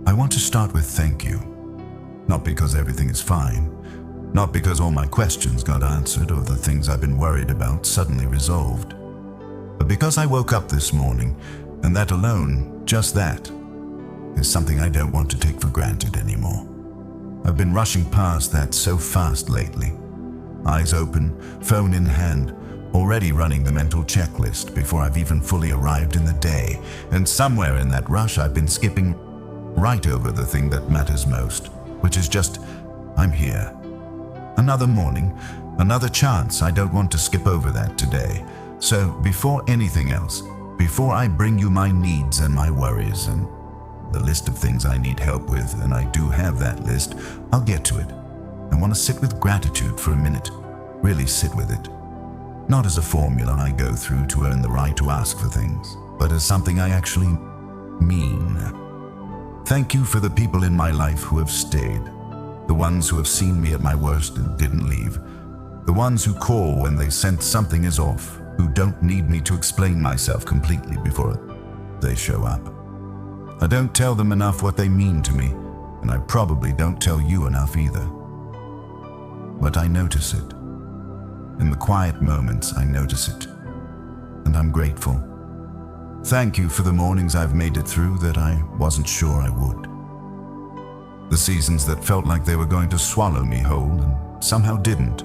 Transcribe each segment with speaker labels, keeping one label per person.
Speaker 1: I want to start with thank you. Not because everything is fine, not because all my questions got answered or the things I've been worried about suddenly resolved, but because I woke up this morning, and that alone, just that, is something I don't want to take for granted anymore. I've been rushing past that so fast lately. Eyes open, phone in hand, already running the mental checklist before I've even fully arrived in the day, and somewhere in that rush I've been skipping right over the thing that matters most, which is just, I'm here. Another morning, another chance. I don't want to skip over that today. So before anything else, before I bring you my needs and my worries and the list of things I need help with, and I do have that list, I'll get to it. I want to sit with gratitude for a minute, really sit with it. Not as a formula I go through to earn the right to ask for things, but as something I actually mean. Thank you for the people in my life who have stayed, the ones who have seen me at my worst and didn't leave, the ones who call when they sense something is off, who don't need me to explain myself completely before they show up. I don't tell them enough what they mean to me, and I probably don't tell you enough either. But I notice it. In the quiet moments, I notice it, and I'm grateful. Thank you for the mornings I've made it through that I wasn't sure I would. The seasons that felt like they were going to swallow me whole and somehow didn't.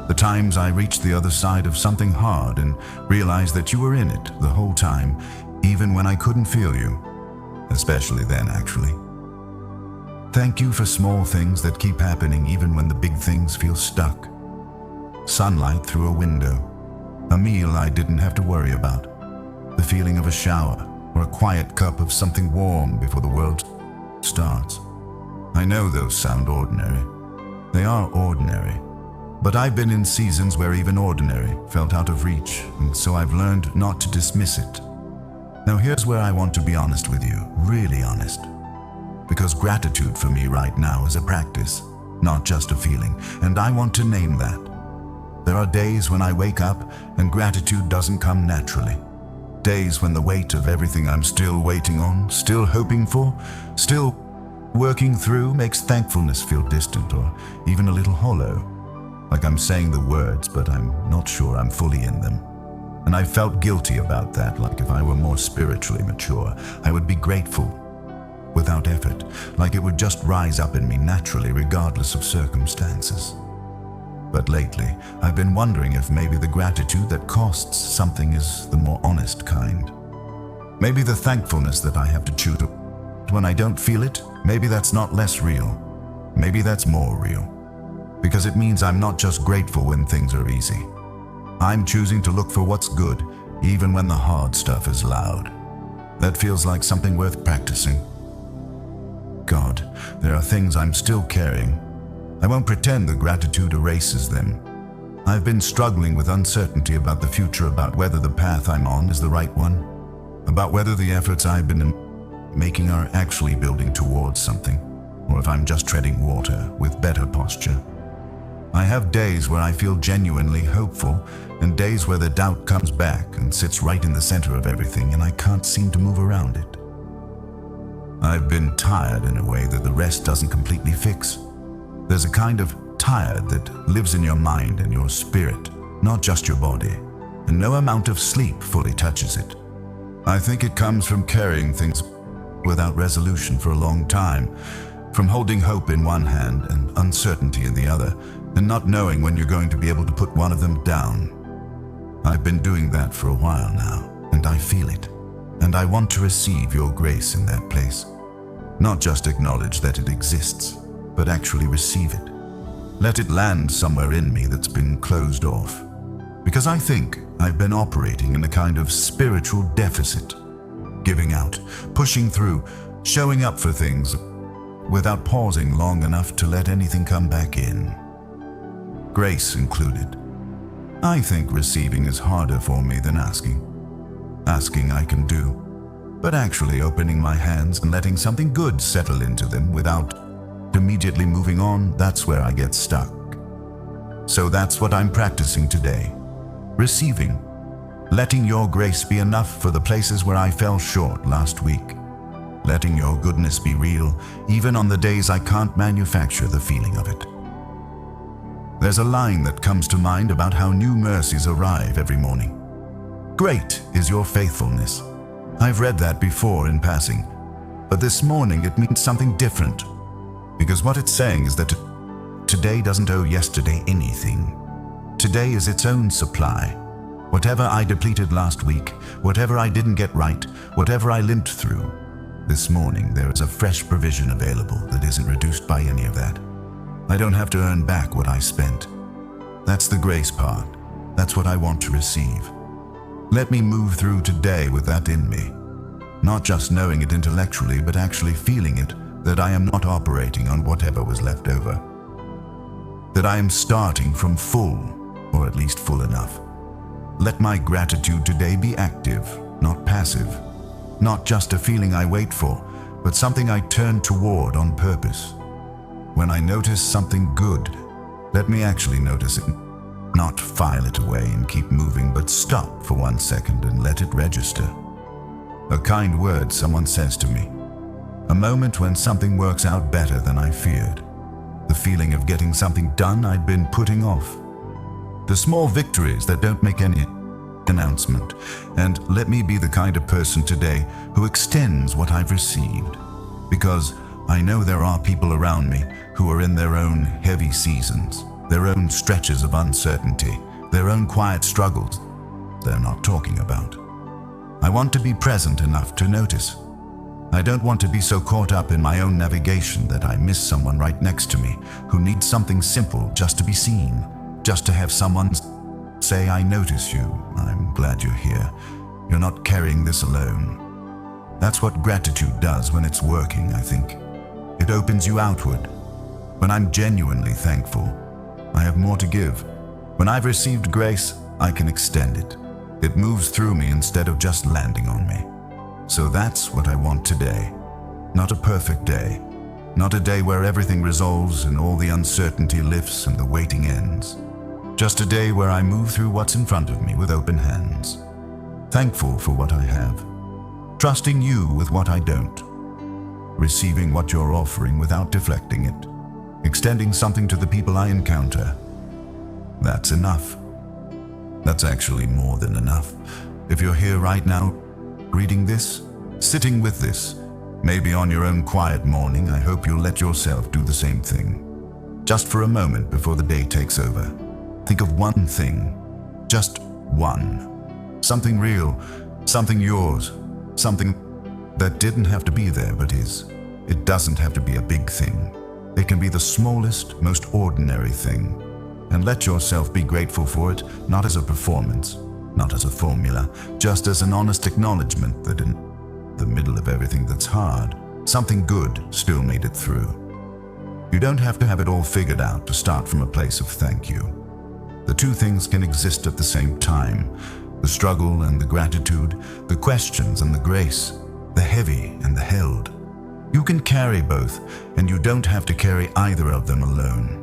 Speaker 1: The times I reached the other side of something hard and realized that you were in it the whole time, even when I couldn't feel you. Especially then, actually. Thank you for small things that keep happening even when the big things feel stuck. Sunlight through a window, a meal I didn't have to worry about, the feeling of a shower or a quiet cup of something warm before the world starts. I know those sound ordinary. They are ordinary. But I've been in seasons where even ordinary felt out of reach, and so I've learned not to dismiss it. Now here's where I want to be honest with you, really honest. Because gratitude for me right now is a practice, not just a feeling, and I want to name that. There are days when I wake up and gratitude doesn't come naturally. Days when the weight of everything I'm still waiting on, still hoping for, still working through makes thankfulness feel distant or even a little hollow. Like I'm saying the words, but I'm not sure I'm fully in them. And I felt guilty about that, like if I were more spiritually mature, I would be grateful without effort, like it would just rise up in me naturally regardless of circumstances. But lately, I've been wondering if maybe the gratitude that costs something is the more honest kind. Maybe the thankfulness that I have to choose when I don't feel it, maybe that's not less real. Maybe that's more real. Because it means I'm not just grateful when things are easy. I'm choosing to look for what's good, even when the hard stuff is loud. That feels like something worth practicing. God, there are things I'm still carrying. I won't pretend the gratitude erases them. I've been struggling with uncertainty about the future, about whether the path I'm on is the right one, about whether the efforts I've been making are actually building towards something, or if I'm just treading water with better posture. I have days where I feel genuinely hopeful, and days where the doubt comes back and sits right in the center of everything, and I can't seem to move around it. I've been tired in a way that the rest doesn't completely fix. There's a kind of tired that lives in your mind and your spirit, not just your body, and no amount of sleep fully touches it. I think it comes from carrying things without resolution for a long time, from holding hope in one hand and uncertainty in the other, and not knowing when you're going to be able to put one of them down. I've been doing that for a while now, and I feel it, and I want to receive your grace in that place. Not just acknowledge that it exists, but actually receive it. Let it land somewhere in me that's been closed off. Because I think I've been operating in a kind of spiritual deficit, giving out, pushing through, showing up for things without pausing long enough to let anything come back in. Grace included. I think receiving is harder for me than asking. Asking I can do, but actually opening my hands and letting something good settle into them without immediately moving on, that's where I get stuck. So that's what I'm practicing today. Receiving. Letting your grace be enough for the places where I fell short last week. letting your goodness be real, even on the days I can't manufacture the feeling of it. There's a line that comes to mind about how new mercies arrive every morning. Great is your faithfulness. I've read that before in passing, but this morning it means something different, because what it's saying is that today doesn't owe yesterday anything. Today is its own supply. Whatever I depleted last week, whatever I didn't get right, whatever I limped through, this morning there is a fresh provision available that isn't reduced by any of that. I don't have to earn back what I spent. That's the grace part. That's what I want to receive. Let me move through today with that in me. Not just knowing it intellectually, but actually feeling it, that I am not operating on whatever was left over. That I am starting from full, or at least full enough. Let my gratitude today be active, not passive. Not just a feeling I wait for, but something I turn toward on purpose. When I notice something good, let me actually notice it. Not file it away and keep moving, but stop for 1 second and let it register. A kind word someone says to me. A moment when something works out better than I feared. The feeling of getting something done I'd been putting off. The small victories that don't make any announcement. And let me be the kind of person today who extends what I've received. Because I know there are people around me who are in their own heavy seasons, their own stretches of uncertainty, their own quiet struggles they're not talking about. I want to be present enough to notice. I don't want to be so caught up in my own navigation that I miss someone right next to me who needs something simple just to be seen, just to have someone say, I notice you, I'm glad you're here, you're not carrying this alone. That's what gratitude does when it's working, I think. It opens you outward. When I'm genuinely thankful, I have more to give. When I've received grace, I can extend it. It moves through me instead of just landing on me. So that's what I want today. Not a perfect day. Not a day where everything resolves and all the uncertainty lifts and the waiting ends. Just a day where I move through what's in front of me with open hands. Thankful for what I have. Trusting you with what I don't. Receiving what you're offering without deflecting it. Extending something to the people I encounter. That's enough. That's actually more than enough. If you're here right now, reading this, sitting with this, maybe on your own quiet morning, I hope you'll let yourself do the same thing. Just for a moment before the day takes over. Think of one thing. Just one. Something real, something yours, something that didn't have to be there but is. It doesn't have to be a big thing. It can be the smallest, most ordinary thing. And let yourself be grateful for it, not as a performance, not as a formula, just as an honest acknowledgement that in the middle of everything that's hard, something good still made it through. You don't have to have it all figured out to start from a place of thank you. The two things can exist at the same time, the struggle and the gratitude, the questions and the grace, the heavy and the held. You can carry both, and you don't have to carry either of them alone.